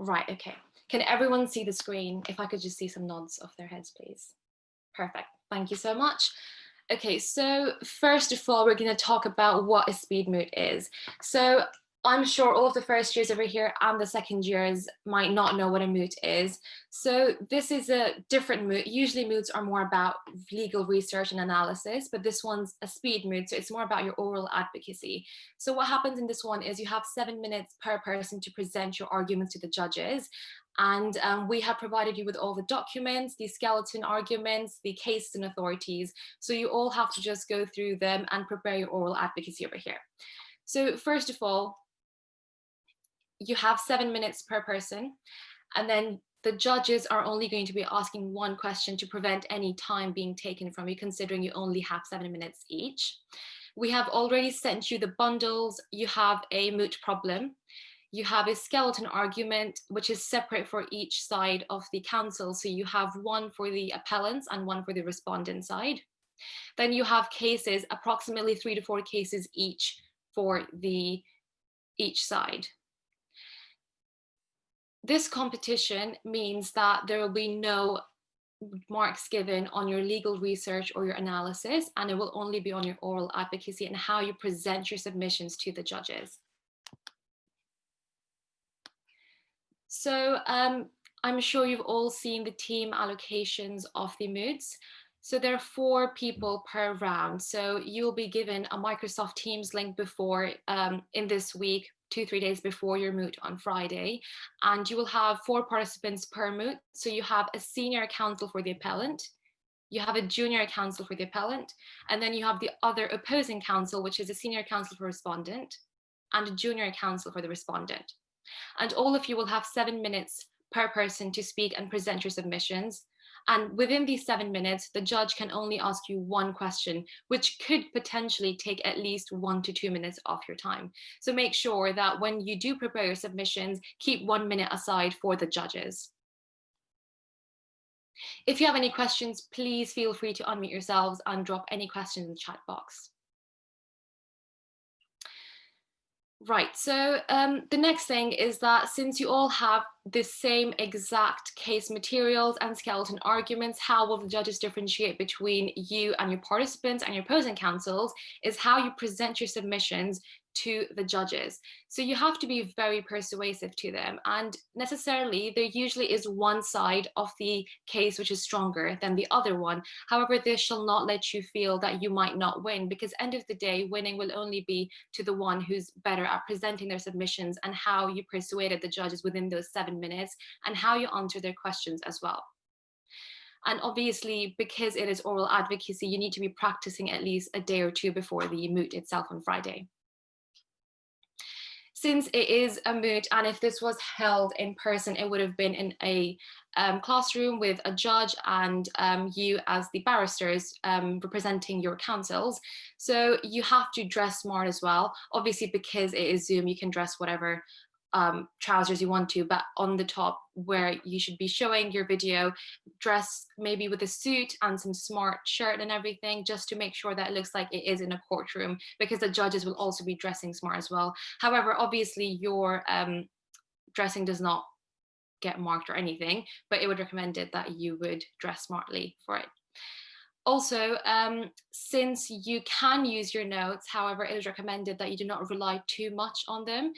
Right, okay. Can everyone see the screen? If I could just see some nods of their heads, please. Perfect, thank you so much. Okay, so first of all, we're going to talk about what a speed moot is. So I'm sure all of the first years over here and the second years might not know what a moot is. So this is a different moot. Usually moots are more about legal research and analysis, but this one's a speed moot, so it's more about your oral advocacy. So what happens in this one is you have 7 minutes per person to present your arguments to the judges. And we have provided you with all the documents, the skeleton arguments, the cases and authorities. So you all have to just go through them and prepare your oral advocacy over here. So first of all, you have 7 minutes per person, and then the judges are only going to be asking one question to prevent any time being taken from you, considering you only have 7 minutes each. We have already sent you the bundles. You have a moot problem. You have a skeleton argument, which is separate for each side of the counsel. So you have one for the appellants and one for the respondent side. Then you have cases, approximately 3 to 4 cases each for each side. This competition means that there will be no marks given on your legal research or your analysis, and it will only be on your oral advocacy and how you present your submissions to the judges. So I'm sure you've all seen the team allocations of the moots. So there are 4 people per round. So you'll be given a Microsoft Teams link before in this week, 2-3 days before your moot on Friday. And you will have 4 participants per moot. So you have a senior counsel for the appellant, you have a junior counsel for the appellant, and then you have the other opposing counsel, which is a senior counsel for respondent, and a junior counsel for the respondent. And all of you will have 7 minutes per person to speak and present your submissions. And within these 7 minutes, the judge can only ask you one question, which could potentially take at least 1 to 2 minutes of your time. So make sure that when you do prepare your submissions, keep 1 minute aside for the judges. If you have any questions, please feel free to unmute yourselves and drop any questions in the chat box. Right, so the next thing is that since you all have the same exact case materials and skeleton arguments, how will the judges differentiate between you and your participants and your opposing counsels is how you present your submissions to the judges. So you have to be very persuasive to them, and necessarily there usually is one side of the case which is stronger than the other one. However, this shall not let you feel that you might not win, because end of the day, winning will only be to the one who's better at presenting their submissions and how you persuaded the judges within those 7 minutes and how you answer their questions as well. And obviously, because it is oral advocacy, you need to be practicing at least a day or 2 before the moot itself on Friday. Since it is a moot, and if this was held in person, it would have been in a classroom with a judge and you as the barristers representing your counsels. So you have to dress smart as well. Obviously, because it is Zoom, you can dress whatever trousers you want to, but on the top where you should be showing your video, dress maybe with a suit and some smart shirt and everything, just to make sure that it looks like it is in a courtroom, because the judges will also be dressing smart as well. However, obviously your dressing does not get marked or anything, but it would recommend it that you would dress smartly for it. Also, since you can use your notes, however, it is recommended that you do not rely too much on them,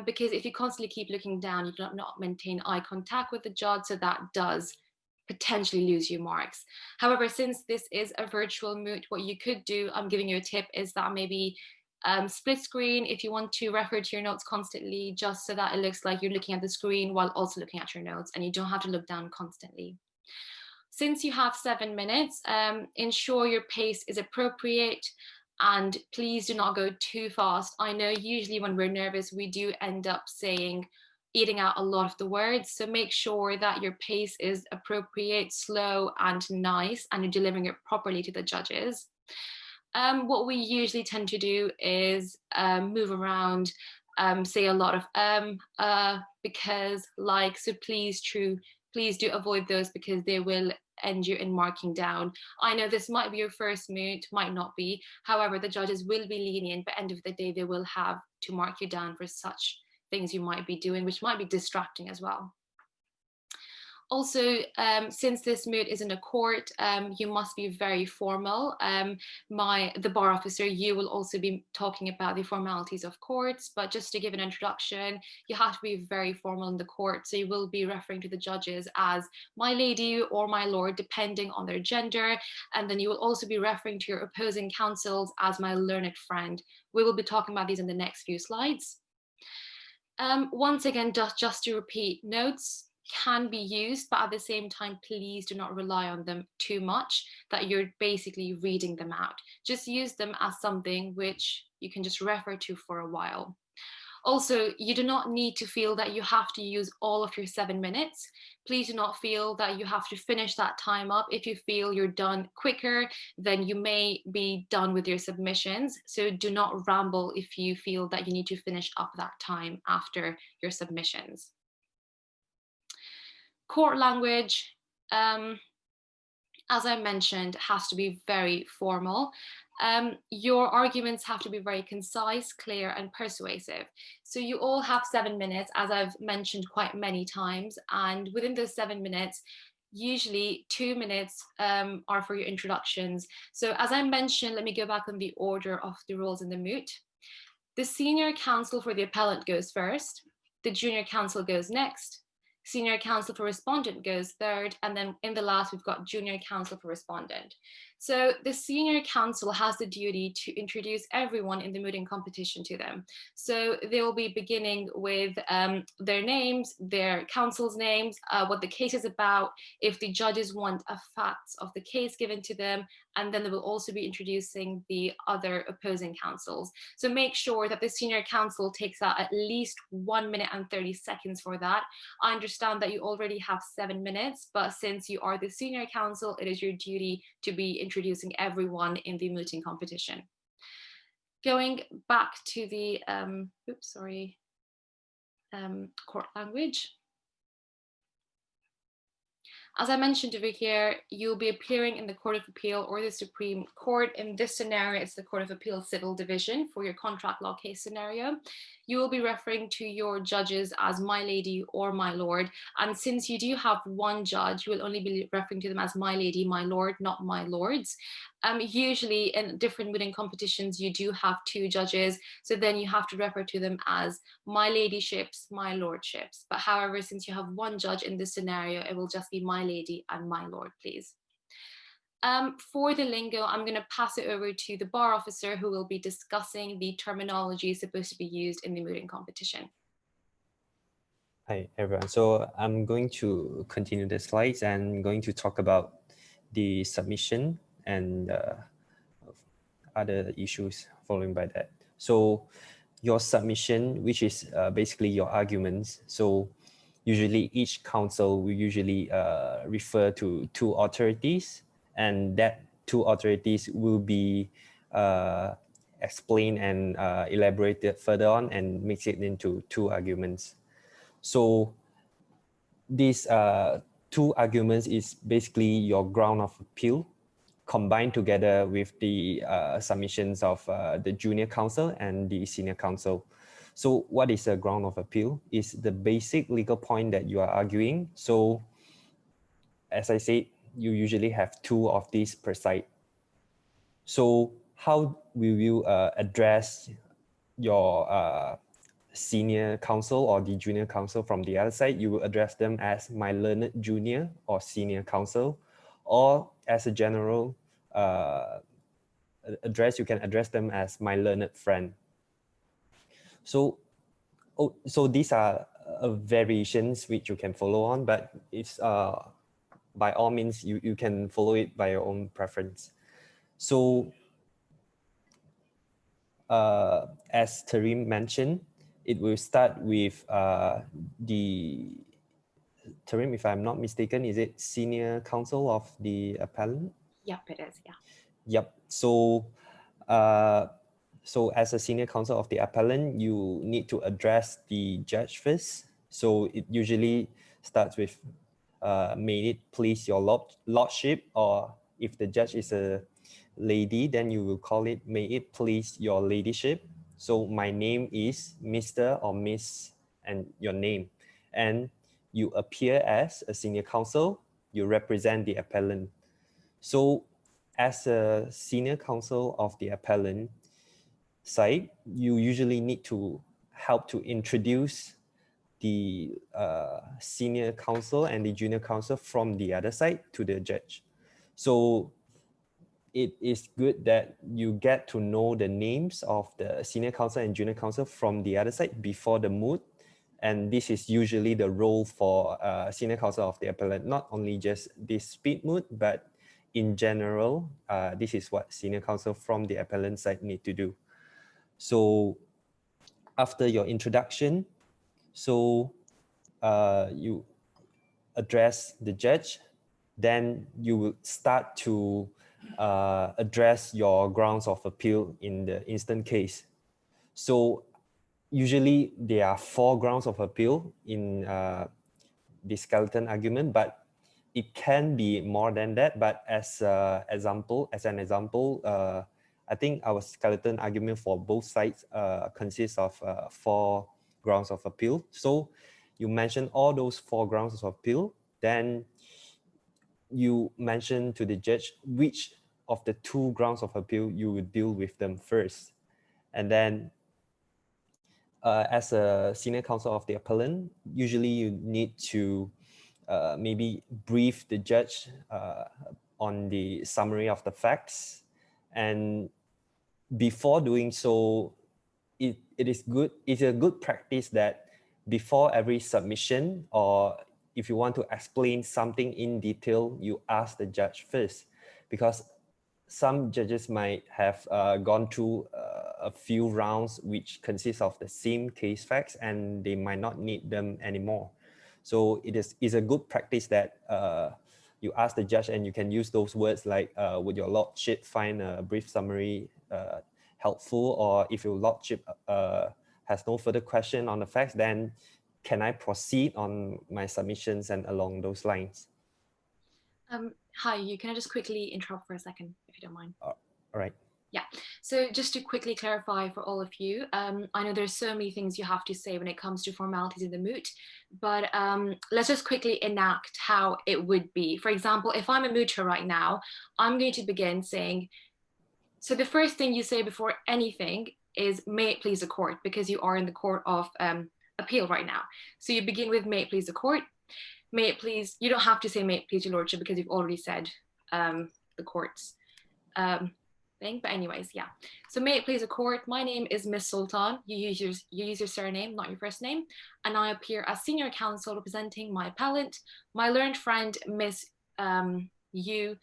because if you constantly keep looking down, you do not maintain eye contact with the judge, so that does potentially lose you marks. However, since this is a virtual moot, what you could do, I'm giving you a tip, is that maybe split screen if you want to refer to your notes constantly, just so that it looks like you're looking at the screen while also looking at your notes and you don't have to look down constantly. Since you have 7 minutes, ensure your pace is appropriate, and please do not go too fast. I know usually when we're nervous, we do end up eating out a lot of the words. So make sure that your pace is appropriate, slow and nice, and you're delivering it properly to the judges. What we usually tend to do is move around, say a lot of because, like, so please do avoid those, because they will end you in marking down. I know this might be your first moot, might not be. However, the judges will be lenient, but end of the day, they will have to mark you down for such things you might be doing, which might be distracting as well. Also, since this moot is in a court, you must be very formal. The bar officer, you will also be talking about the formalities of courts, but just to give an introduction, you have to be very formal in the court. So you will be referring to the judges as my lady or my lord, depending on their gender. And then you will also be referring to your opposing counsels as my learned friend. We will be talking about these in the next few slides. Once again, just to repeat, notes can be used, but at the same time, please do not rely on them too much that you're basically reading them out. Just use them as something which you can just refer to for a while. Also, you do not need to feel that you have to use all of your 7 minutes. Please do not feel that you have to finish that time up. If you feel you're done quicker, then you may be done with your submissions. So do not ramble if you feel that you need to finish up that time after your submissions. Court language, as I mentioned, has to be very formal. Your arguments have to be very concise, clear, and persuasive. So you all have 7 minutes, as I've mentioned quite many times, and within those 7 minutes, usually 2 minutes are for your introductions. So as I mentioned, let me go back on the order of the rules in the moot. The senior counsel for the appellant goes first, the junior counsel goes next, senior counsel for respondent goes third, and then in the last, we've got junior counsel for respondent. So the senior counsel has the duty to introduce everyone in the mooting competition to them. So they will be beginning with their names, their counsel's names, what the case is about, if the judges want facts of the case given to them, and then they will also be introducing the other opposing counsels. So make sure that the senior counsel takes out at least 1 minute and 30 seconds for that. I understand that you already have 7 minutes, but since you are the senior counsel, it is your duty to be introducing everyone in the mooting competition. Going back to the, court language. As I mentioned over here, you'll be appearing in the Court of Appeal or the Supreme Court. In this scenario, it's the Court of Appeal Civil Division for your contract law case scenario. You will be referring to your judges as my lady or my lord. And since you do have one judge, you will only be referring to them as my lady, my lord, not my lords. Usually in different mooting competitions, you do have 2 judges. So then you have to refer to them as my ladyships, my lordships. But however, since you have one judge in this scenario, it will just be my lady and my lord, please. For the lingo, I'm going to pass it over to the bar officer who will be discussing the terminology supposed to be used in the mooting competition. Hi, everyone. So I'm going to continue the slides and going to talk about the submission and other issues following by that. So your submission, which is basically your arguments. So usually each counsel will usually refer to 2 authorities, and that 2 authorities will be explained and elaborated further on and mix it into 2 arguments. So these 2 arguments is basically your ground of appeal combined together with the submissions of the junior counsel and the senior counsel. So what is a ground of appeal? Is the basic legal point that you are arguing. So as I said, you usually have 2 of these per side. So how will you address your senior counsel or the junior counsel from the other side? You will address them as my learned junior or senior counsel, or as a general address, you can address them as my learned friend. So these are variations which you can follow on, but it's by all means you can follow it by your own preference. So as Tehreem mentioned, it will start with the Tehreem, if I'm not mistaken, is it senior counsel of the appellant? Yep, it is, yeah. Yep. So as a senior counsel of the appellant, you need to address the judge first. So it usually starts with, may it please your lordship, or if the judge is a lady, then you will call it, may it please your ladyship. So my name is Mr. or Miss and your name. And you appear as a senior counsel, you represent the appellant. So as a senior counsel of the appellant side, you usually need to help to introduce the senior counsel and the junior counsel from the other side to the judge. So it is good that you get to know the names of the senior counsel and junior counsel from the other side before the moot. And this is usually the role for senior counsel of the appellant, not only just this speed moot, but in general, this is what senior counsel from the appellant side need to do. So after your introduction, so you address the judge, then you will start to address your grounds of appeal in the instant case. So usually there are 4 grounds of appeal in the skeleton argument, but it can be more than that. But as an example, I think our skeleton argument for both sides consists of 4 grounds of appeal. So you mention all those 4 grounds of appeal, then you mention to the judge which of the 2 grounds of appeal you would deal with them first. And then as a senior counsel of the appellant, usually you need to maybe brief the judge on the summary of the facts. And before doing so, it's a good practice that before every submission, or if you want to explain something in detail, you ask the judge first, because some judges might have gone through a few rounds which consist of the same case facts, and they might not need them anymore. So it's a good practice that you ask the judge, and you can use those words like, would your lordship find a brief summary helpful? Or if your lordship has no further question on the facts, then can I proceed on my submissions, and along those lines. Hi, you can I just quickly interrupt for a second, if you don't mind? All right. Yeah, so just to quickly clarify for all of you, I know there's so many things you have to say when it comes to formalities in the moot, but let's just quickly enact how it would be. For example, if I'm a mooter right now, I'm going to begin saying, so the first thing you say before anything is, may it please the court, because you are in the court of appeal right now. So you begin with, may it please the court. May it please, you don't have to say may it please your lordship, because you've already said the court's thing, but anyways, yeah. So may it please the court, my name is Miss Sultan. You use your surname, not your first name, and I appear as senior counsel representing my appellant. My learned friend, Mr. Yu,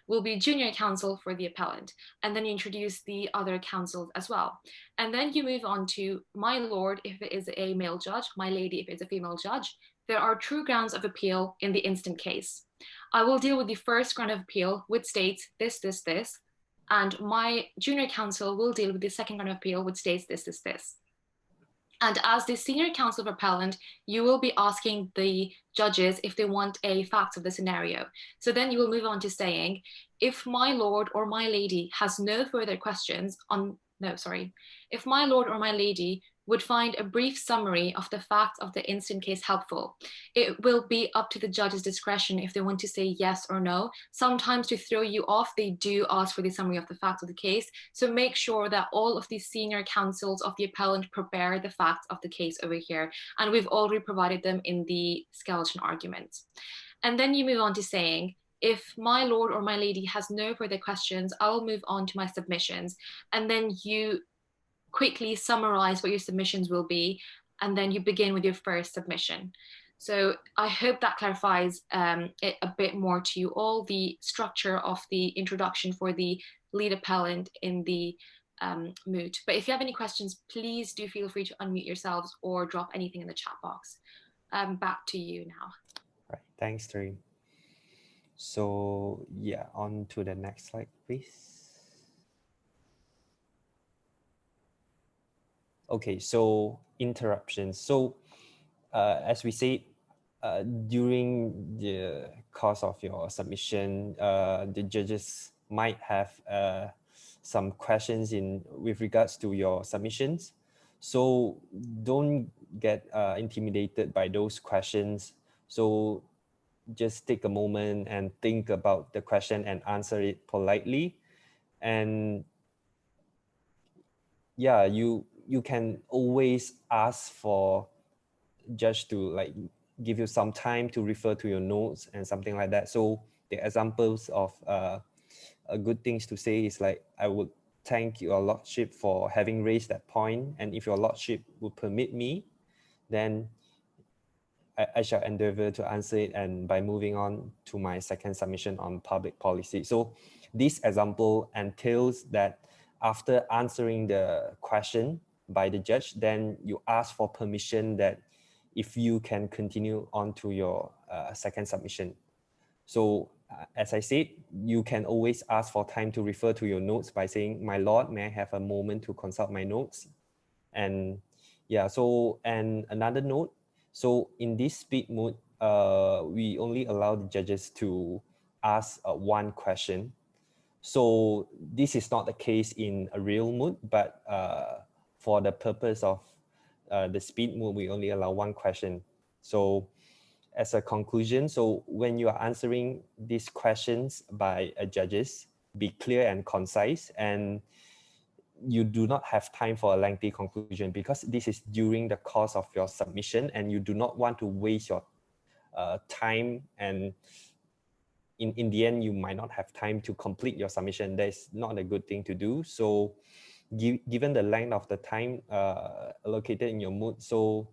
will be junior counsel for the appellant. And then you introduce the other counsels as well. And then you move on to my lord, if it is a male judge, my lady, if it's a female judge. There are true grounds of appeal in the instant case. I will deal with the first ground of appeal, which states this, and my junior counsel will deal with the second ground of appeal, which states this. And as the senior counsel of appellant, you will be asking the judges if they want a fact of the scenario. So then you will move on to saying, if my lord or my lady has no further questions if my lord or my lady would find a brief summary of the facts of the instant case helpful. It will be up to the judge's discretion if they want to say yes or no. Sometimes to throw you off, they do ask for the summary of the facts of the case. So make sure that all of the senior counsels of the appellant prepare the facts of the case over here. And we've already provided them in the skeleton argument. And then you move on to saying, if my lord or my lady has no further questions, I'll move on to my submissions. And then you quickly summarize what your submissions will be, and then you begin with your first submission. So I hope that clarifies it a bit more to you all, the structure of the introduction for the lead appellant in the moot. But if you have any questions, please do feel free to unmute yourselves or drop anything in the chat box. Back to you now. Right, thanks, Tehreem. So yeah, on to the next slide, please. Okay, so interruptions. So as we say, during the course of your submission, the judges might have some questions with regards to your submissions. So don't get intimidated by those questions. So just take a moment and think about the question and answer it politely. And yeah, you can always ask for judge to like give you some time to refer to your notes and something like that. So the examples of good things to say is like, I would thank your lordship for having raised that point, and if your lordship would permit me, then I shall endeavor to answer it, and by moving on to my second submission on public policy. So this example entails that after answering the question by the judge, then you ask for permission that if you can continue on to your second submission. So as I said, you can always ask for time to refer to your notes by saying, my lord, may I have a moment to consult my notes? And yeah, so, and another note, so in this speed moot, we only allow the judges to ask one question. So this is not the case in a real moot, but for the purpose of the speed moot, we only allow one question. So as a conclusion, so when you are answering these questions by judges, be clear and concise, and you do not have time for a lengthy conclusion, because this is during the course of your submission and you do not want to waste your time, and in the end you might not have time to complete your submission. That's not a good thing to do. So given the length of the time allocated in your mood, so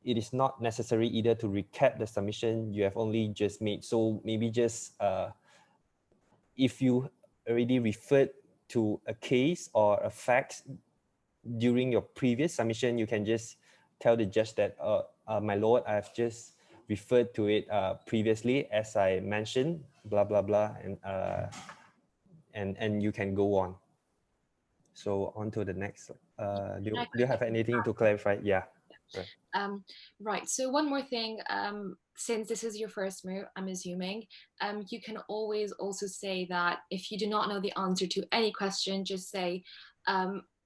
it is not necessary either to recap the submission you have only just made. So maybe just if you already referred to a case or a fact during your previous submission, you can just tell the judge that, my lord, I've just referred to it previously as I mentioned, blah, blah, blah, and you can go on. So on to the next. Do you have anything to clarify? Yeah. Right. Right, so one more thing, since this is your first moot, I'm assuming, you can always also say that if you do not know the answer to any question, just say,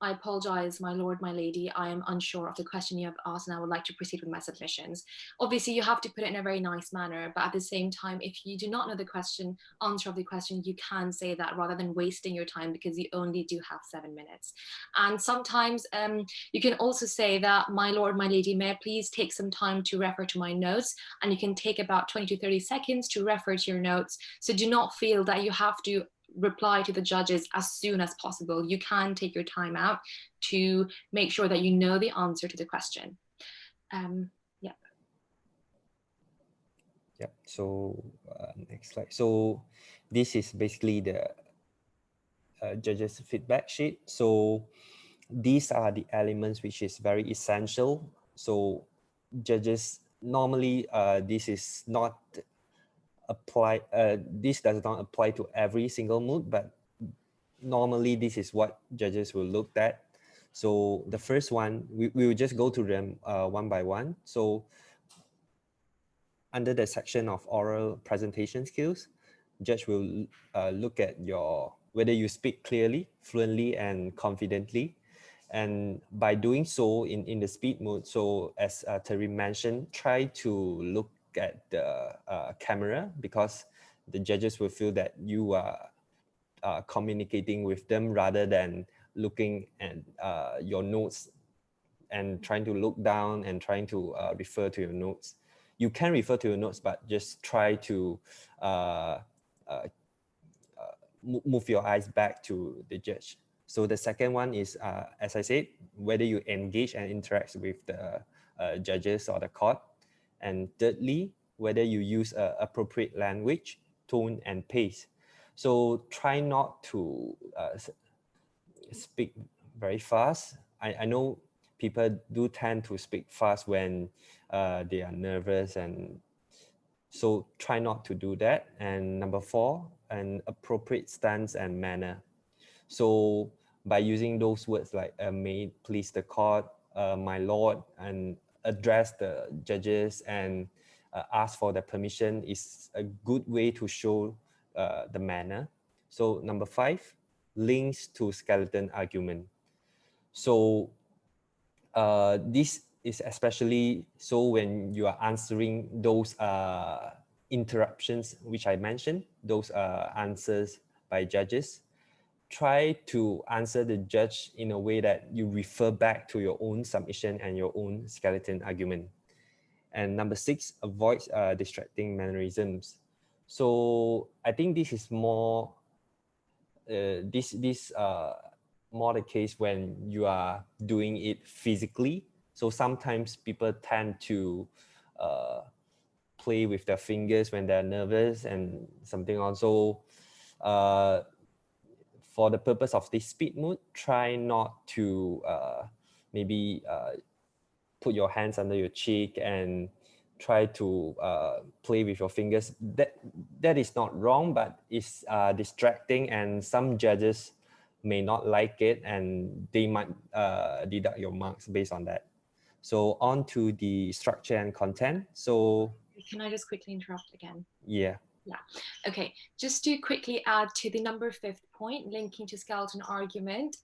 I apologize, my lord, my lady, I am unsure of the question you have asked and I would like to proceed with my submissions. Obviously, you have to put it in a very nice manner, but at the same time, if you do not know the answer of the question, you can say that rather than wasting your time, because you only do have 7 minutes. And sometimes you can also say that, my lord, my lady, may I please take some time to refer to my notes, and you can take about 20 to 30 seconds to refer to your notes. So do not feel that you have to reply to the judges as soon as possible. You can take your time out to make sure that you know the answer to the question. Yeah. Yeah, so next slide. So this is basically the judges feedback sheet. So these are the elements which is very essential. So judges normally this is not this does not apply to every single mood, but normally this is what judges will look at. So the first one, we will just go through them one by one. So under the section of oral presentation skills, judge will look at whether you speak clearly, fluently, and confidently. And by doing so in the speed mode, so as Tehreem mentioned, try to look at the camera, because the judges will feel that you are communicating with them rather than looking at your notes and trying to look down and trying to refer to your notes. You can refer to your notes, but just try to move your eyes back to the judge. So the second one is, as I said, whether you engage and interact with the judges or the court. And thirdly, whether you use appropriate language, tone, and pace. So try not to speak very fast. I know people do tend to speak fast when they are nervous, and so try not to do that. And number 4, an appropriate stance and manner. So by using those words like may it please the court, my lord, and address the judges and ask for their permission is a good way to show the manner. So number 5, links to skeleton argument. So This is especially so when you are answering those interruptions, which I mentioned, those answers by judges. Try to answer the judge in a way that you refer back to your own submission and your own skeleton argument. And number 6, avoid distracting mannerisms. So I think this is more more the case when you are doing it physically. So sometimes people tend to play with their fingers when they're nervous and something also. For the purpose of this speed moot, try not to maybe put your hands under your cheek and try to play with your fingers. That is not wrong, but it's distracting, and some judges may not like it, and they might deduct your marks based on that. So on to the structure and content. So can I just quickly interrupt again? Yeah. Yeah. Okay. Just to quickly add to the number 5th point, linking to skeleton argument.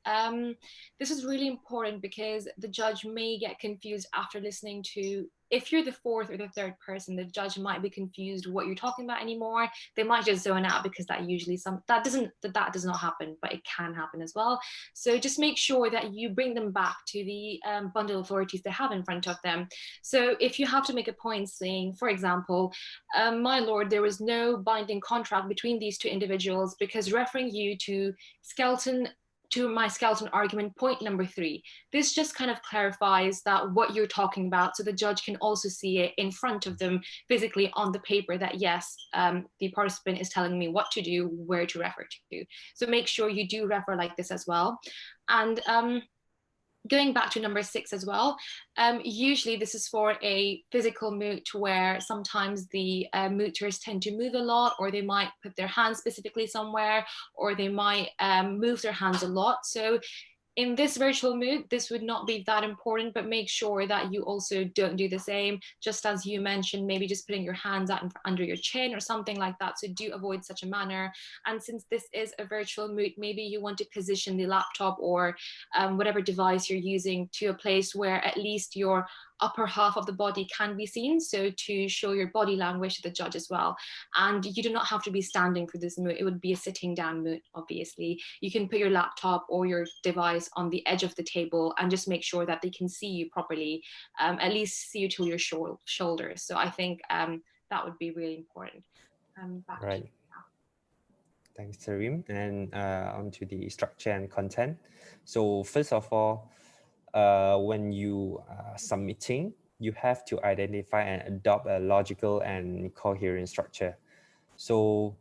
This is really important because the judge may get confused after listening to. If you're the 4th or the 3rd person, the judge might be confused what you're talking about anymore. They might just zone out because that usually that does not happen, but it can happen as well. So just make sure that you bring them back to the bundle of authorities they have in front of them. So if you have to make a point saying, for example, my lord, there was no binding contract between these 2 individuals, because referring you to my skeleton argument, point number 3. This just kind of clarifies that what you're talking about, so the judge can also see it in front of them physically on the paper that yes, the participant is telling me what to do, where to refer to. So make sure you do refer like this as well. And going back to number 6 as well, usually this is for a physical moot where sometimes the mooters tend to move a lot, or they might put their hands specifically somewhere, or they might move their hands a lot. So in this virtual moot, this would not be that important, but make sure that you also don't do the same. Just as you mentioned, maybe just putting your hands out under your chin or something like that. So do avoid such a manner. And since this is a virtual moot, maybe you want to position the laptop or whatever device you're using to a place where at least your upper half of the body can be seen, so to show your body language to the judge as well. And you do not have to be standing for this moot. It would be a sitting down moot, obviously. You can put your laptop or your device on the edge of the table and just make sure that they can see you properly, at least see you to your shoulders. So I think that would be really important. Right. Thanks, Tehreem. And on to the structure and content. So first of all, when you are submitting, you have to identify and adopt a logical and coherent structure. So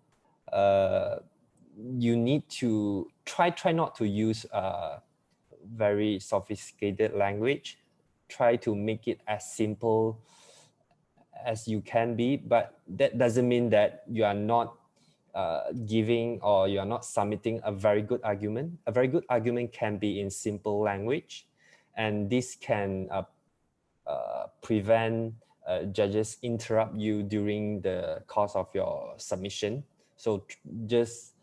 you need to try not to use very sophisticated language. Try to make it as simple as you can be, but that doesn't mean that you are not giving or you are not submitting a very good argument. A very good argument can be in simple language, and this can prevent judges interrupt you during the course of your submission. So this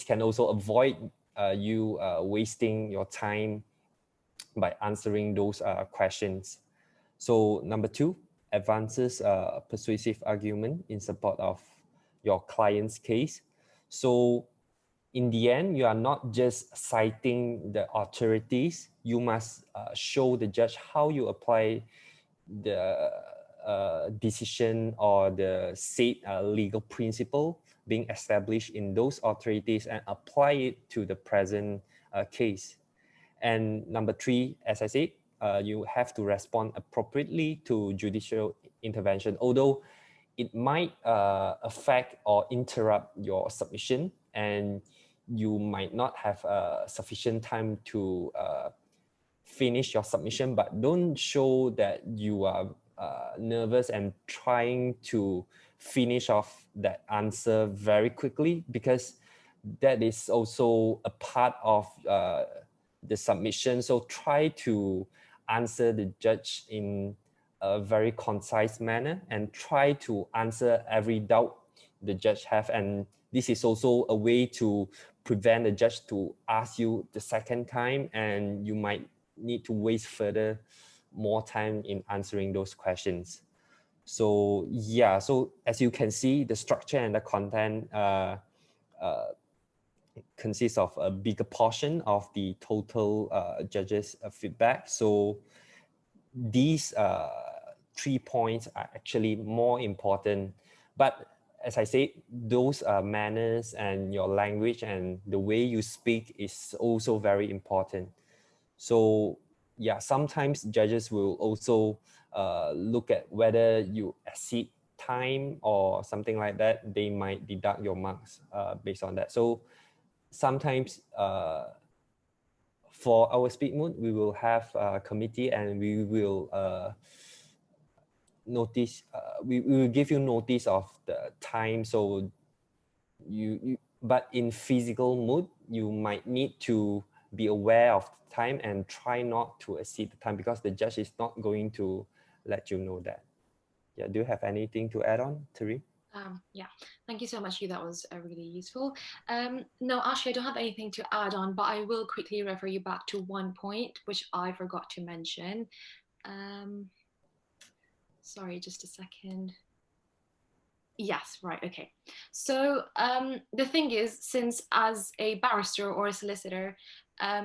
can also avoid you wasting your time by answering those questions. So number 2, advances persuasive argument in support of your client's case. So in the end, you are not just citing the authorities. You must show the judge how you apply the decision or the said legal principle being established in those authorities and apply it to the present case. And number 3, as I said, you have to respond appropriately to judicial intervention, although it might affect or interrupt your submission, and you might not have sufficient time to finish your submission, but don't show that you are nervous and trying to finish off that answer very quickly, because that is also a part of the submission. So try to answer the judge in a very concise manner and try to answer every doubt the judge have. And this is also a way to prevent the judge to ask you the second time, and you might need to waste further more time in answering those questions. So yeah, so as you can see, the structure and the content consists of a bigger portion of the total judges' feedback. So these 3 points are actually more important. But as I say, those manners and your language and the way you speak is also very important. So yeah, sometimes judges will also look at whether you exceed time or something like that. They might deduct your marks based on that. So sometimes for our Speed Moot, we will have a committee and we will we will give you notice of the time. So but in physical mood, you might need to be aware of the time and try not to exceed the time, because the judge is not going to let you know that. Yeah, do you have anything to add on, Tariq? Yeah, thank you so much, Hugh. That was really useful. No, actually, I don't have anything to add on, but I will quickly refer you back to one point, which I forgot to mention. Sorry, just a second. Yes, right, okay. So the thing is, since as a barrister or a solicitor,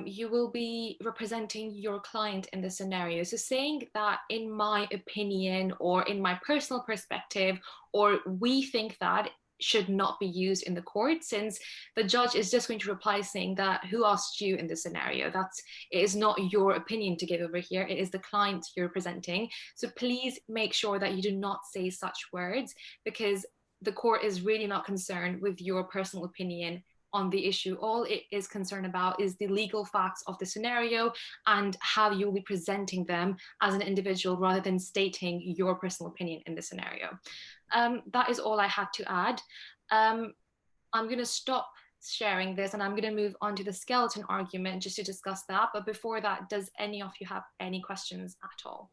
you will be representing your client in the scenario. So saying that in my opinion or in my personal perspective, or we think that, should not be used in the court, since the judge is just going to reply saying that who asked you in this scenario. It is not your opinion to give over here, it is the client you're presenting. So please make sure that you do not say such words, because the court is really not concerned with your personal opinion on the issue. All it is concerned about is the legal facts of the scenario and how you will be presenting them as an individual, rather than stating your personal opinion in the scenario. That is all I have to add. I'm going to stop sharing this and I'm going to move on to the skeleton argument just to discuss that. But before that, does any of you have any questions at all?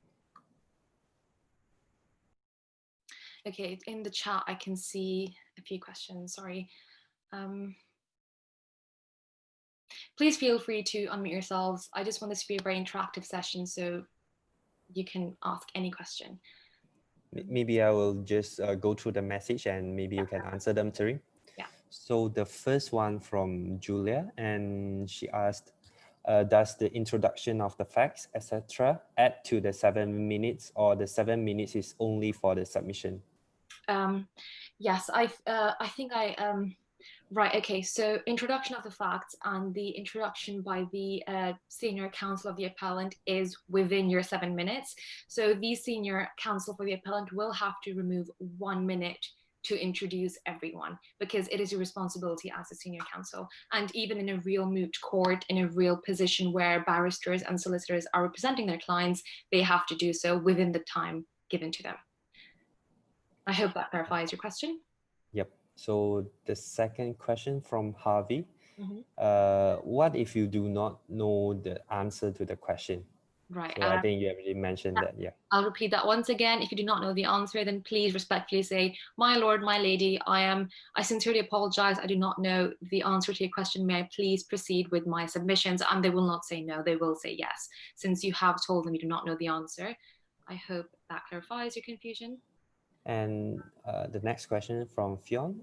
Okay, in the chat, I can see a few questions, sorry. Please feel free to unmute yourselves. I just want this to be a very interactive session, so you can ask any question. Maybe I will just go through the message and maybe you can answer them, Tariq. Yeah. So the first one from Julia, and she asked, does the introduction of the facts, etc., add to the 7 minutes, or the 7 minutes is only for the submission? Yes, I think right, okay, so introduction of the facts and the introduction by the senior counsel of the appellant is within your 7 minutes. So the senior counsel for the appellant will have to remove 1 minute to introduce everyone, because it is your responsibility as a senior counsel. And even in a real moot court, in a real position where barristers and solicitors are representing their clients, they have to do so within the time given to them. I hope that clarifies your question. Yep. So the second question from Harvey, what if you do not know the answer to the question? Right. So I think you already mentioned that, yeah. I'll repeat that once again. If you do not know the answer, then please respectfully say, my lord, my lady, I sincerely apologize. I do not know the answer to your question. May I please proceed with my submissions? And they will not say no, they will say yes, since you have told them you do not know the answer. I hope that clarifies your confusion. And the next question from Fionn,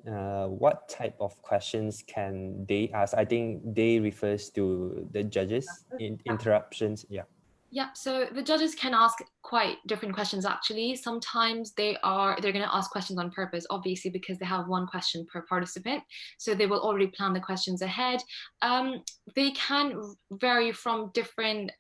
what type of questions can they ask? I think they refers to the judges in interruptions. Yeah. Yeah, so the judges can ask quite different questions actually. Sometimes they're going to ask questions on purpose, obviously, because they have one question per participant. So they will already plan the questions ahead. They can vary from different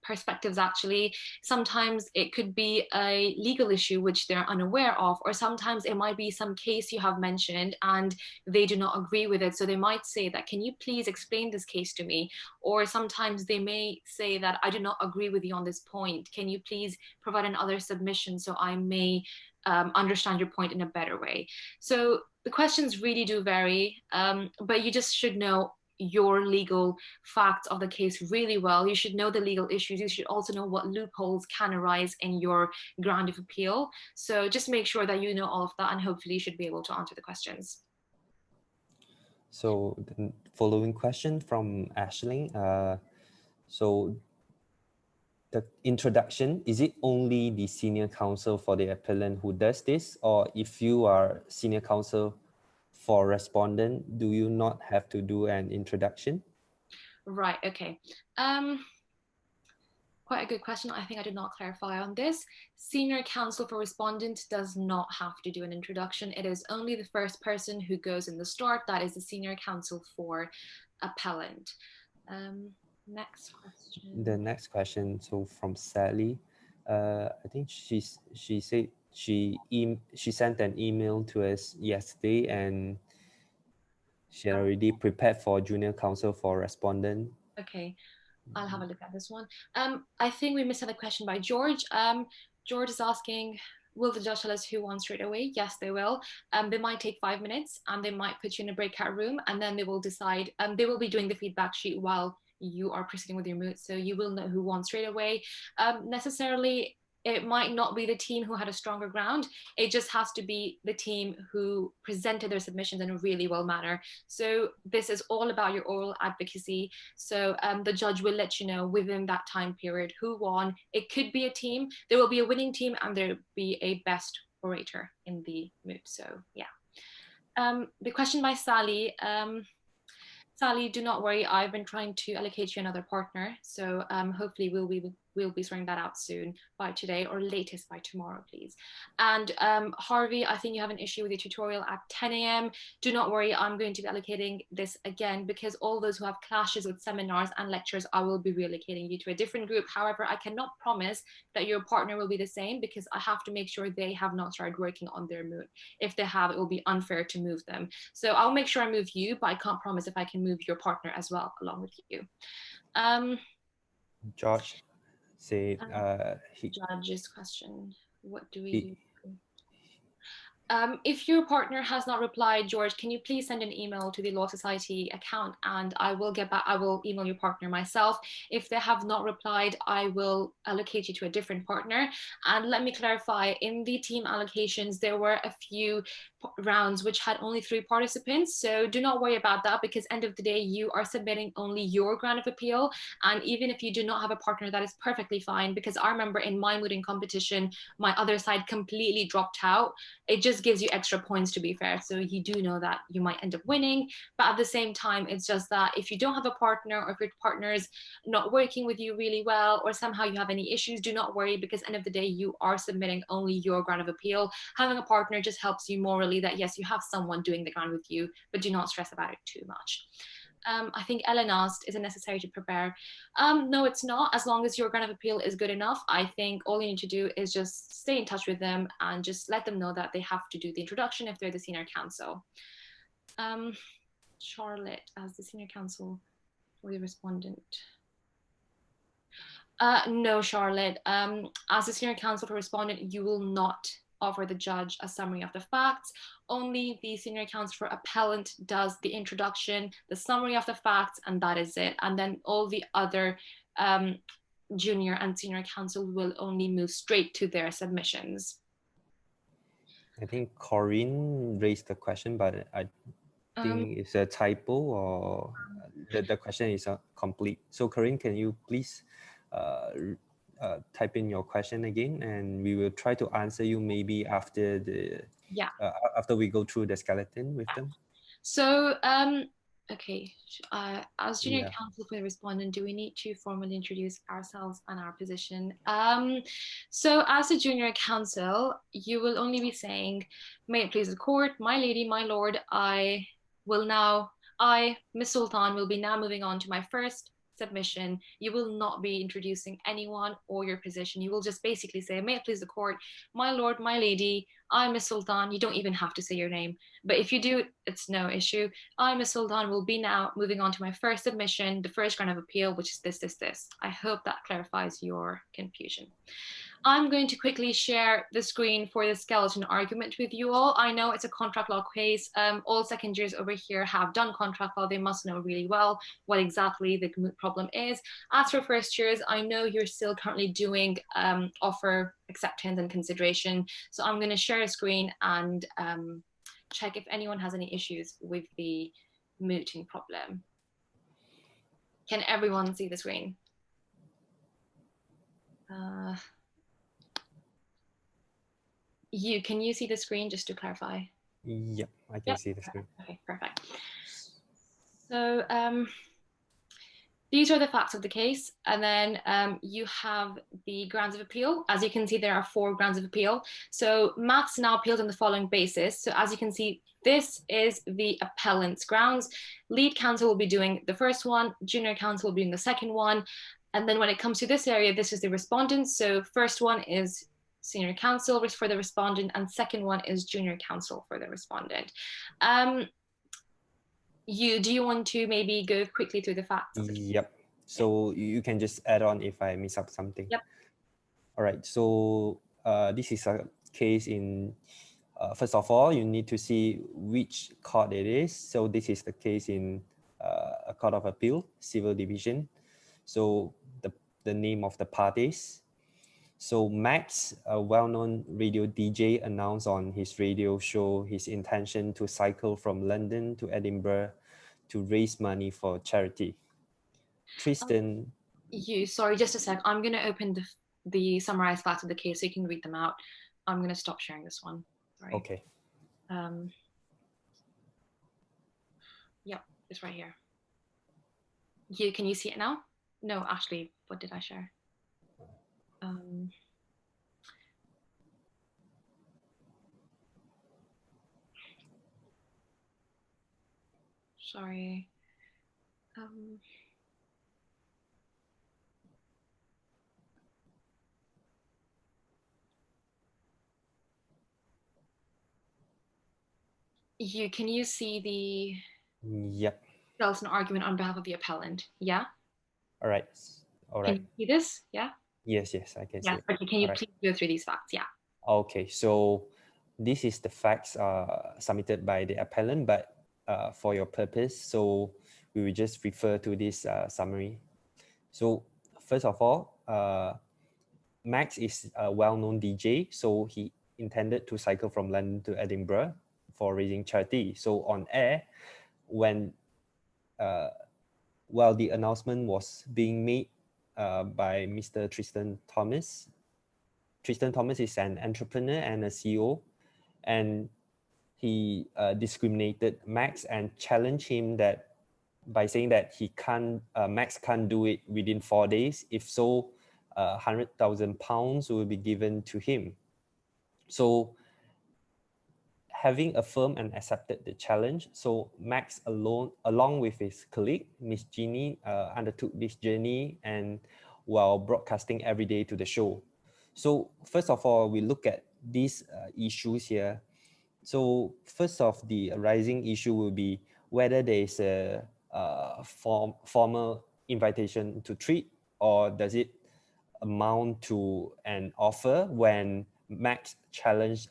perspectives actually. Sometimes it could be a legal issue which they're unaware of, or sometimes it might be some case you have mentioned and they do not agree with it. So they might say that, can you please explain this case to me? Or sometimes they may say that I do not agree with you on this point. Can you please provide another submission so I may understand your point in a better way? So the questions really do vary, but you just should know your legal facts of the case really well. You should know the legal issues. You should also know what loopholes can arise in your ground of appeal. So just make sure that you know all of that, and hopefully you should be able to answer the questions. So the following question from Ashling. So the introduction, is it only the senior counsel for the appellant who does this, or if you are senior counsel for respondent, do you not have to do an introduction? Right, okay. Quite a good question. I think I did not clarify on this. Senior counsel for respondent does not have to do an introduction. It is only the first person who goes in the start. That is the senior counsel for appellant. Next question. The next question, so from Sally, I think she said she sent an email to us yesterday, and she had already prepared for junior counsel for respondent. Okay, I'll have a look at this one. I think we missed another question by George. George is asking, will the judge tell us who won straight away? Yes, they will. They might take 5 minutes, and they might put you in a breakout room, and then they will decide. They will be doing the feedback sheet while you are proceeding with your moot, so you will know who won straight away. Necessarily, it might not be the team who had a stronger ground. It just has to be the team who presented their submissions in a really well manner. So this is all about your oral advocacy. So the judge will let you know within that time period who won. It could be a team. There will be a winning team, and there will be a best orator in the moot. So yeah. The question by Sally. Sally, do not worry. I've been trying to allocate you another partner. So hopefully we'll be sorting that out soon, by today or latest by tomorrow, please. And Harvey, I think you have an issue with your tutorial at 10 a.m. Do not worry. I'm going to be allocating this again, because all those who have clashes with seminars and lectures, I will be relocating you to a different group. However, I cannot promise that your partner will be the same, because I have to make sure they have not started working on their moot. If they have, it will be unfair to move them. So I'll make sure I move you, but I can't promise if I can move your partner as well along with you. George said Judge's question. What do we do? If your partner has not replied, George, can you please send an email to the Law Society account, and I will get back. I will email your partner myself. If they have not replied, I will allocate you to a different partner. And let me clarify, in the team allocations, there were a few rounds which had only 3 participants. So do not worry about that, because end of the day, you are submitting only your ground of appeal. And even if you do not have a partner, that is perfectly fine, because I remember in my mooting competition, my other side completely dropped out. It just gives you extra points, to be fair. So you do know that you might end up winning, but at the same time, it's just that if you don't have a partner, or if your partner's not working with you really well, or somehow you have any issues, do not worry, because end of the day, you are submitting only your ground of appeal. Having a partner just helps you morally that yes, you have someone doing the ground with you, but do not stress about it too much. I think Ellen asked, is it necessary to prepare? No, it's not. As long as your ground of appeal is good enough, I think all you need to do is just stay in touch with them and just let them know that they have to do the introduction if they're the senior counsel. Charlotte as the senior counsel for the respondent. No, Charlotte. As the senior counsel for respondent, you will not offer the judge a summary of the facts. Only the senior counsel for appellant does the introduction, the summary of the facts, and that is it. And then all the other junior and senior counsel will only move straight to their submissions. I think Corinne raised the question, but I think it's a typo, or the question is complete. So Corinne, can you please type in your question again, and we will try to answer you maybe after the after we go through the skeleton with them. So okay, as junior counsel for the respondent, do we need to formally introduce ourselves and our position? So as a junior counsel, you will only be saying, may it please the court, my lady, my lord, Miss Sultan, will be now moving on to my first submission. You will not be introducing anyone or your position. You will just basically say, may it please the court, my lord, my lady, I, Miss Sultan. You don't even have to say your name, but if you do, it's no issue. I, Miss Sultan, will be now moving on to my first submission, the first ground of appeal, which is this. I hope that clarifies your confusion. I'm going to quickly share the screen for the skeleton argument with you all. I know it's a contract law case. All second years over here have done contract law. They must know really well what exactly the problem is. As for first years, I know you're still currently doing offer acceptance and consideration. So I'm going to share a screen and check if anyone has any issues with the mooting problem. Can everyone see the screen? Can you see the screen just to clarify? Yep, I can see the screen. Okay, perfect. So these are the facts of the case, and then you have the grounds of appeal. As you can see, there are 4 grounds of appeal. So Max now appealed on the following basis. So as you can see, this is the appellant's grounds. Lead counsel will be doing the first one, junior counsel will be doing the second one. And then when it comes to this area, this is the respondent. So first one is senior counsel for the respondent, and second one is junior counsel for the respondent. Do you want to maybe go quickly through the facts? Yep. So you can just add on if I miss up something. Yep. All right. So this is a case in, first of all, you need to see which court it is. So this is the case in a court of appeal, civil division. So the name of the parties. So Max, a well-known radio DJ, announced on his radio show his intention to cycle from London to Edinburgh to raise money for charity. Tristan. Sorry, just a sec. I'm going to open the summarized facts of the case so you can read them out. I'm going to stop sharing this one. Sorry. Okay. Yep, it's right here. Can you see it now? No, actually, what did I share? Sorry. Can you see the? Yep. That's an argument on behalf of the appellant. Yeah. All right. All right. Can you see this? Yeah. Yes, I can see it. Okay. Can you please go through these facts? Yeah. Okay. So this is the facts submitted by the appellant, but for your purpose, so we will just refer to this summary. So first of all, Max is a well-known DJ, so he intended to cycle from London to Edinburgh for raising charity. So on air, when while the announcement was being made by Mr. Tristan Thomas. Tristan Thomas is an entrepreneur and a CEO, and he discriminated Max and challenged him that by saying that Max can't do it within 4 days. If so, £100,000 will be given to him. So having affirmed and accepted the challenge, so Max along with his colleague, Miss Jeannie, undertook this journey and while broadcasting every day to the show. So first of all, we look at these issues here. So first of the arising issue will be whether there is a formal invitation to treat, or does it amount to an offer when Max challenged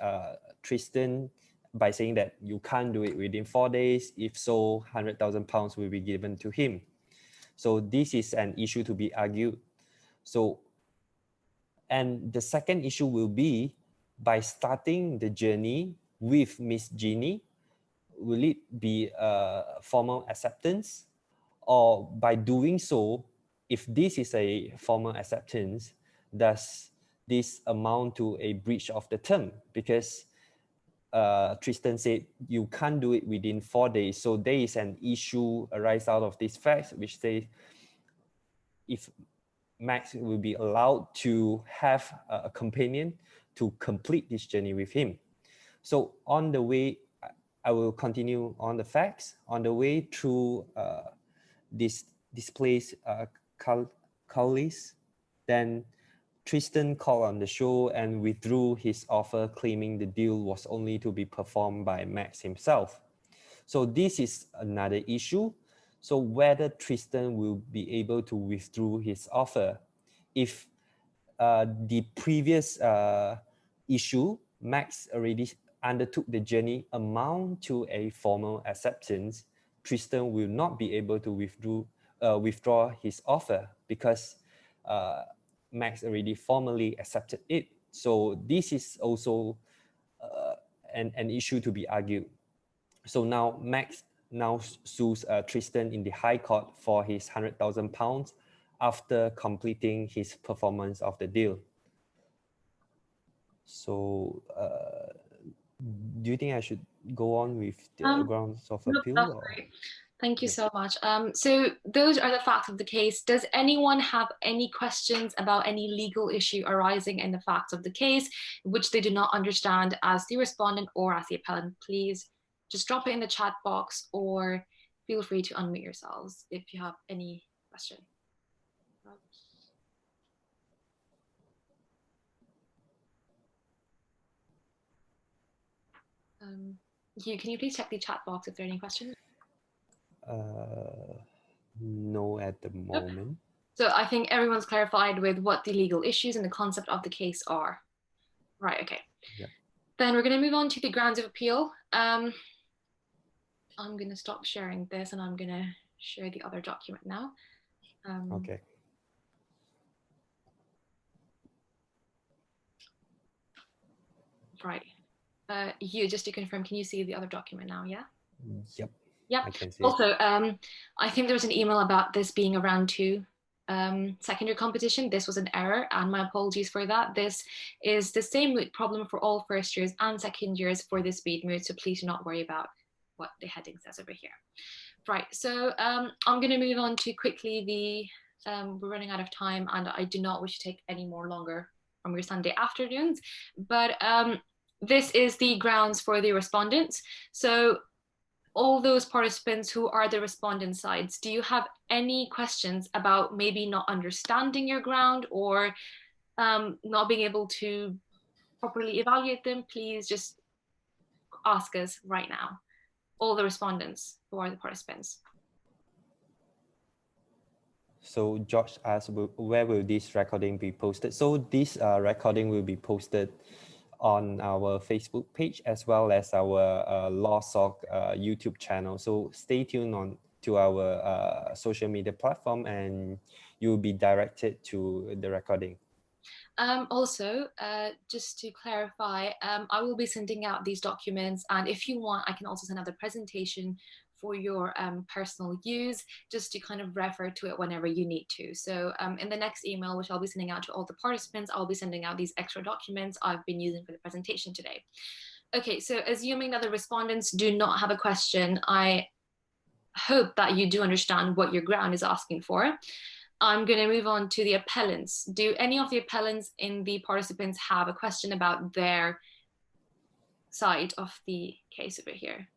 Tristan by saying that you can't do it within 4 days. If so, £100,000 will be given to him. So this is an issue to be argued. So, and the second issue will be by starting the journey with Miss Jeannie, will it be a formal acceptance? Or by doing so, if this is a formal acceptance, does this amount to a breach of the term? Because Tristan said you can't do it within 4 days. So there is an issue arise out of this fact, which says if Max will be allowed to have a companion to complete this journey with him. So on the way, I will continue on the facts. On the way through this place, Cullis, then Tristan called on the show and withdrew his offer, claiming the deal was only to be performed by Max himself. So this is another issue. So whether Tristan will be able to withdraw his offer. If the previous issue, Max already undertook the journey, amount to a formal acceptance, Tristan will not be able to withdraw his offer because Max already formally accepted it. So this is also an issue to be argued. So now Max sues Tristan in the High Court for his £100,000 after completing his performance of the deal. So do you think I should go on with the grounds of No, appeal? that's Or? great. Thank you Yep. so much. So those are the facts of the case. Does anyone have any questions about any legal issue arising in the facts of the case, which they do not understand as the respondent or as the appellant? Please just drop it in the chat box or feel free to unmute yourselves if you have any question. Can you please check the chat box if there are any questions? No, at the moment. So I think everyone's clarified with what the legal issues and the concept of the case are. Right, okay. Yep. Then we're going to move on to the grounds of appeal. I'm going to stop sharing this and I'm going to share the other document now. Okay. Right. You, just to confirm, can you see the other document now? Yeah? Yep. Yep. I can see. Also, I think there was an email about this being a round 2 secondary competition. This was an error and my apologies for that. This is the same moot problem for all first years and second years for the speed moot, so please do not worry about what the heading says over here. Right, so I'm going to move on to quickly we're running out of time and I do not wish to take any more longer from your Sunday afternoons, but this is the grounds for the respondents. So all those participants who are the respondent sides, do you have any questions about maybe not understanding your ground or not being able to properly evaluate them? Please just ask us right now, all the respondents who are the participants. So George asked, where will this recording be posted? So this recording will be posted on our Facebook page as well as our LawSoc YouTube channel. So stay tuned on to our social media platform and you'll be directed to the recording. Also, just to clarify, I will be sending out these documents, and if you want, I can also send out the presentation for your personal use, just to kind of refer to it whenever you need to. So in the next email, which I'll be sending out to all the participants, I'll be sending out these extra documents I've been using for the presentation today. Okay, so assuming that the respondents do not have a question, I hope that you do understand what your ground is asking for. I'm going to move on to the appellants. Do any of the appellants in the participants have a question about their side of the case over here?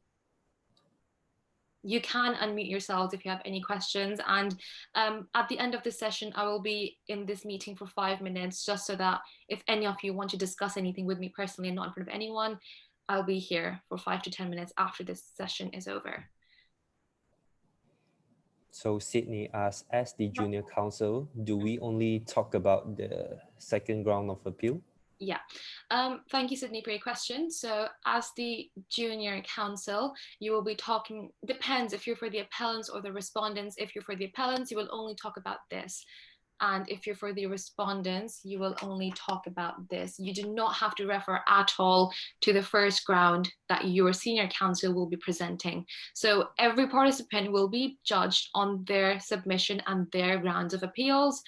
You can unmute yourselves if you have any questions. And at the end of this session, I will be in this meeting for 5 minutes, just so that if any of you want to discuss anything with me personally and not in front of anyone, I'll be here for 5 to 10 minutes after this session is over. So Sydney asks, as the junior counsel, do we only talk about the second ground of appeal? Yeah, thank you, Sydney, for your question. So as the junior counsel, you will be talking, depends if you're for the appellants or the respondents. If you're for the appellants, you will only talk about this. And if you're for the respondents, you will only talk about this. You do not have to refer at all to the first ground that your senior counsel will be presenting. So every participant will be judged on their submission and their grounds of appeals.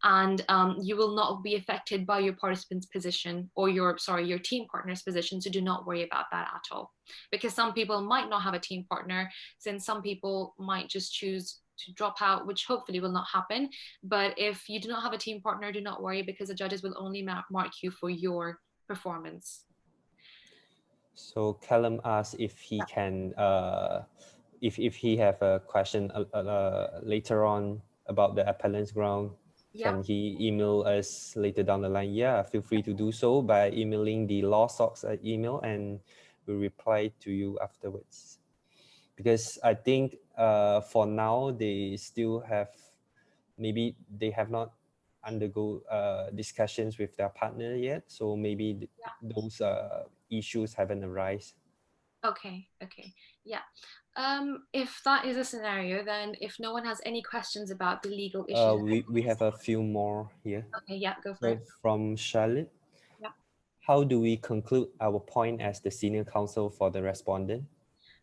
And you will not be affected by your participant's position or your team partner's position. So do not worry about that at all. Because some people might not have a team partner, since some people might just choose to drop out, which hopefully will not happen. But if you do not have a team partner, do not worry, because the judges will only mark you for your performance. So Callum asks if he can, if he have a question later on about the appellant's ground, can he email us later down the line? Yeah, feel free to do so by emailing the LawSoc email and we'll reply to you afterwards. Because I think for now, they still have, maybe they have not undergo discussions with their partner yet. So maybe those issues haven't arisen. Okay, yeah. If that is a scenario, then if no one has any questions about the legal issues. We have a few more here. Okay, yeah, go for it. From Charlotte. Yeah. How do we conclude our point as the senior counsel for the respondent?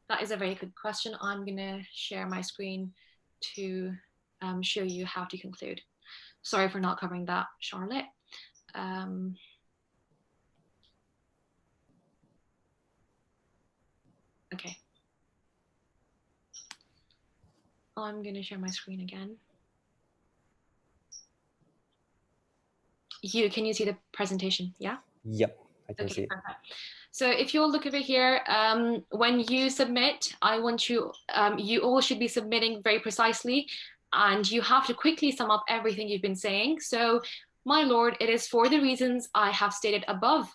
That is a very good question. I'm going to share my screen to show you how to conclude. Sorry for not covering that, Charlotte. Okay. I'm going to share my screen again. Can you see the presentation? Yeah? Yep, I can see it. Perfect. So if you'll look over here, when you submit, I want you, you all should be submitting very precisely, and you have to quickly sum up everything you've been saying. So, my lord, it is for the reasons I have stated above.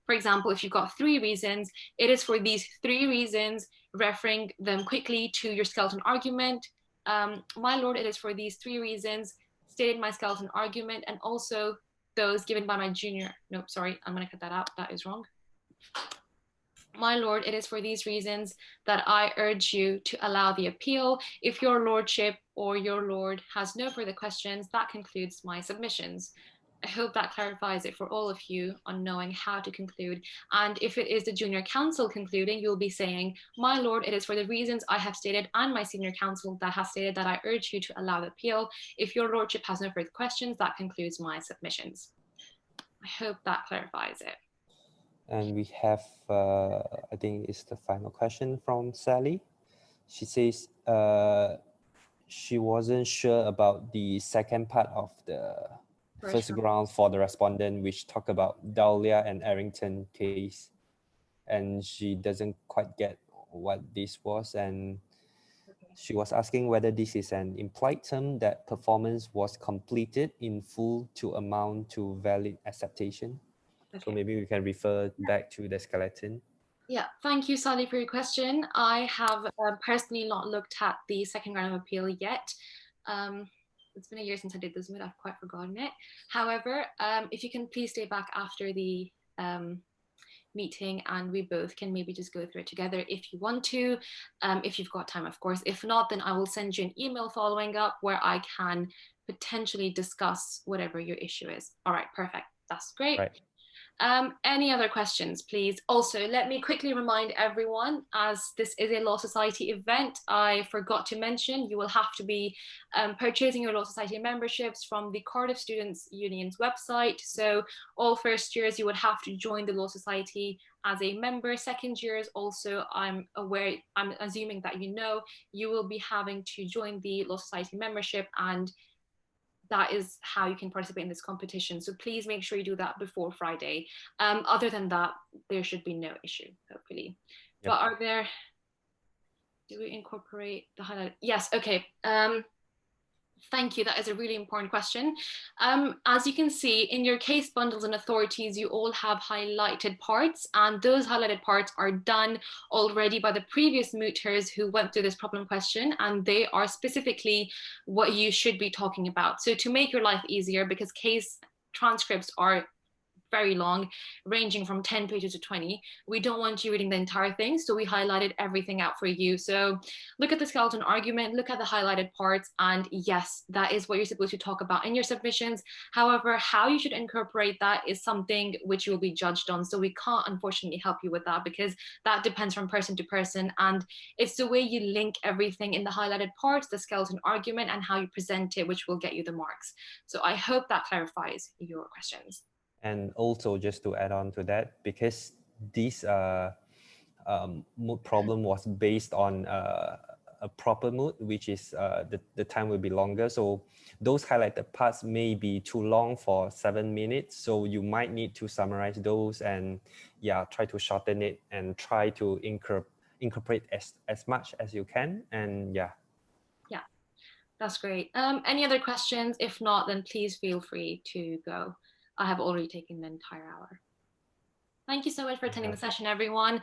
For example, if you've got 3 reasons, it is for these 3 reasons, referring them quickly to your skeleton argument. My lord, it is for these 3 reasons, stated my skeleton argument, and also those given by my junior. Nope, sorry, I'm going to cut that out. That is wrong. My lord, it is for these reasons that I urge you to allow the appeal. If your lordship or your lord has no further questions, that concludes my submissions. I hope that clarifies it for all of you on knowing how to conclude. And if it is the junior counsel concluding, you'll be saying, my lord, it is for the reasons I have stated and my senior counsel that has stated that I urge you to allow the appeal. If your lordship has no further questions, that concludes my submissions. I hope that clarifies it. And we have, I think it's the final question from Sally. She says she wasn't sure about the second part of the first ground for the respondent, which talk about Dahlia and Errington case. And she doesn't quite get what this was. And she was asking whether this is an implied term that performance was completed in full to amount to valid acceptation. So maybe we can refer back to the skeleton. Yeah, thank you, Sally, for your question. I have personally not looked at the second round of appeal yet. It's been a year since I did this moot, I've quite forgotten it. However, if you can please stay back after the meeting and we both can maybe just go through it together if you want to, if you've got time, of course. If not, then I will send you an email following up where I can potentially discuss whatever your issue is. All right, perfect. That's great. Right. Any other questions, please? Also, let me quickly remind everyone, as this is a Law Society event, I forgot to mention, you will have to be purchasing your Law Society memberships from the Cardiff Students' Union's website. So all first years, you would have to join the Law Society as a member. Second years, also, I'm assuming that you will be having to join the Law Society membership, and that is how you can participate in this competition. So please make sure you do that before Friday. Other than that, there should be no issue, hopefully. Yep. But do we incorporate the highlight? Yes, okay. Thank you, that is a really important question. As you can see, in your case bundles and authorities, you all have highlighted parts, and those highlighted parts are done already by the previous mooters who went through this problem question, and they are specifically what you should be talking about. So to make your life easier, because case transcripts are very long, ranging from 10 pages to 20. We don't want you reading the entire thing, so we highlighted everything out for you. So look at the skeleton argument, look at the highlighted parts, and yes, that is what you're supposed to talk about in your submissions. However, how you should incorporate that is something which you will be judged on. So we can't unfortunately help you with that, because that depends from person to person, and it's the way you link everything in the highlighted parts, the skeleton argument, and how you present it, which will get you the marks. So I hope that clarifies your questions. And also, just to add on to that, because this moot problem was based on a proper moot, which is the time will be longer. So those highlighted parts may be too long for 7 minutes. So you might need to summarize those and try to shorten it and try to incorporate as much as you can. And yeah, that's great. Any other questions? If not, then please feel free to go. I have already taken the entire hour. Thank you so much for attending the session, everyone.